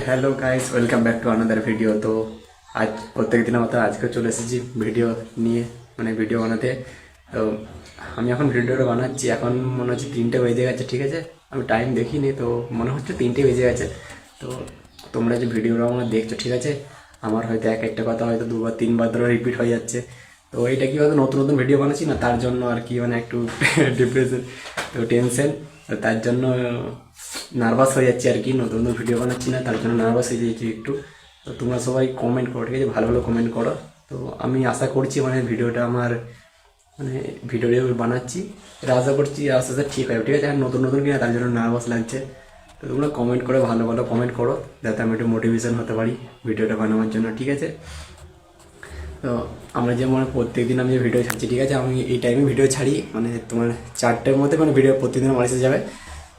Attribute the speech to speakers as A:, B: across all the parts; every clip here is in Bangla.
A: Hello guys, welcome back to another video. তো আজ প্রত্যেক দিনের মতো আজকে চলে এসেছি ভিডিও নিয়ে, মানে ভিডিও বানাতে। তো আমি এখন ভিডিওটা বানাচ্ছি, এখন মনে হচ্ছে 3টে বেজে গেছে, ঠিক আছে। আমি টাইম দেখিনি, তো মনে হচ্ছে 3টে বেজে গেছে। তো তোমরা যে ভিডিওটা আমার দেখছো, ঠিক আছে, আমার হয়তো এক একটা কথা হয়তো দুবার তিনবার ধরে রিপিট হয়ে যাচ্ছে। তো এটা কি হয়তো নতুন নতুন ভিডিও বানাচ্ছি না, তার জন্য আর কি, মানে একটু ডিপ্রেশন, তো টেনশন, তার জন্য নার্ভাস হয়ে যাচ্ছি আর কি। নতুন নতুন ভিডিও বানাচ্ছি না, তার জন্য নার্ভাস হয়ে যাচ্ছি একটু। তো তোমরা সবাই কমেন্ট করো, ঠিক আছে, ভালো ভালো কমেন্ট করো। তো আমি আশা করছি মানে ভিডিওটা আমার, মানে ভিডিও বানাচ্ছি, এটা আশা করছি আস্তে আস্তে ঠিক হবে, ঠিক আছে। আর নতুন নতুন কিনা, তার জন্য নার্ভাস লাগছে। তো তোমরা কমেন্ট করো, ভালো ভালো কমেন্ট করো, যাতে আমি একটু মোটিভেশন হতে পারি ভিডিওটা বানানোর জন্য, ঠিক আছে। তো আমরা যেমন প্রত্যেক দিন আমি যে ভিডিও ছাড়ছি, ঠিক আছে, আমি এই টাইমে ভিডিও ছাড়ি, মানে তোমার 4টের মধ্যে মানে ভিডিও প্রত্যেকদিন আমার এসে যাবে।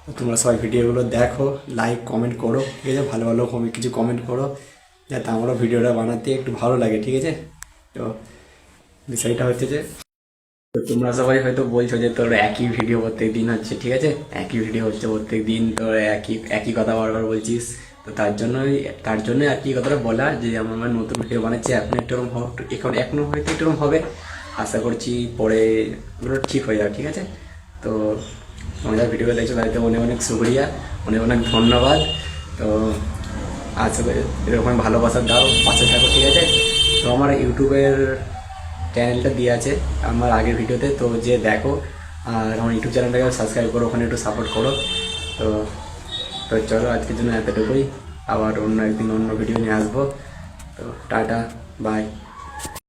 A: তো তোমরা সবাই ভিডিওগুলো দেখো, লাইক কমেন্ট করো, ঠিক আছে, ভালো ভালো কিছু কমেন্ট করো, যাতে আমারও ভিডিওটা বানাতে একটু ভালো লাগে, ঠিক আছে। তো বিষয়টা হচ্ছে যে, তো তোমরা সবাই হয়তো বলছো যে তোর একই ভিডিও প্রত্যেক দিন হচ্ছে, ঠিক আছে, একই ভিডিও হচ্ছে প্রত্যেক দিন, তোর একই একই কথা বারবার বলছিস। তো তার জন্যই আর কি কথাটা বলা, যে আমার মানে নতুন ভিডিও বানাচ্ছি, এখন একটু এরকম এখন এখনো হয়তো একটু এরকম হবে। আশা করছি পরে ওগুলো ঠিক হয়ে যাবে, ঠিক আছে। তো তোমরা যারা ভিডিও দেখছো তাদেরকে অনেক অনেক শুক্রিয়া, অনেক অনেক ধন্যবাদ। তো আশা করি এরকম ভালোবাসা দাও, পাশে থাকো, ঠিক আছে। তো আমার ইউটিউবের চ্যানেলটা দিয়ে আছে আমার আগের ভিডিওতে, তো যে দেখো, আর আমার ইউটিউব চ্যানেলটাকে সাবস্ক্রাইব করো, ওখানে একটু সাপোর্ট করো। তো তো চলো আজকের জন্য এতটুকুই, আবার অন্য একদিন অন্য ভিডিও নিয়ে আসবো। তো টাটা, বাই।